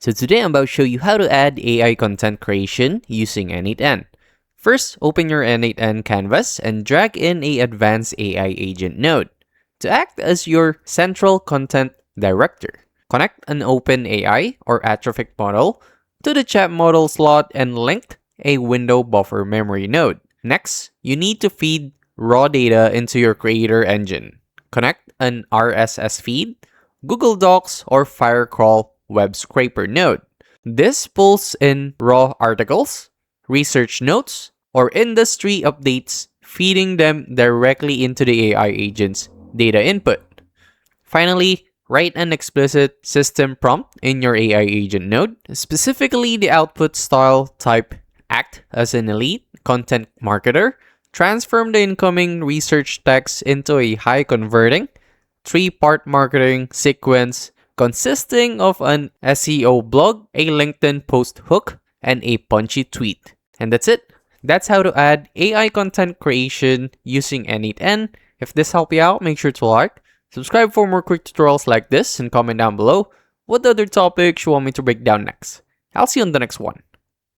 So today I'm about to show you how to add AI content creation using N8N. First, open your N8N canvas and drag in a advanced AI agent node to act as your central content director. Connect an OpenAI or Atrophic model to the chat model slot and link a window buffer memory node. Next, you need to feed raw data into your creator engine. Connect an RSS feed, Google Docs, or Firecrawl web scraper node. This pulls in raw articles, research notes, or industry updates, feeding them directly into the AI agent's data input. Finally, write an explicit system prompt in your AI agent node, specifically the output style type act as an elite content marketer, transform the incoming research text into a high converting, 3-part marketing sequence consisting of an SEO blog, a LinkedIn post hook, and a punchy tweet. And that's it. That's how to add AI content creation using N8N. If this helped you out, make sure to like, subscribe for more quick tutorials like this, and comment down below what other topics you want me to break down next. I'll see you on the next one.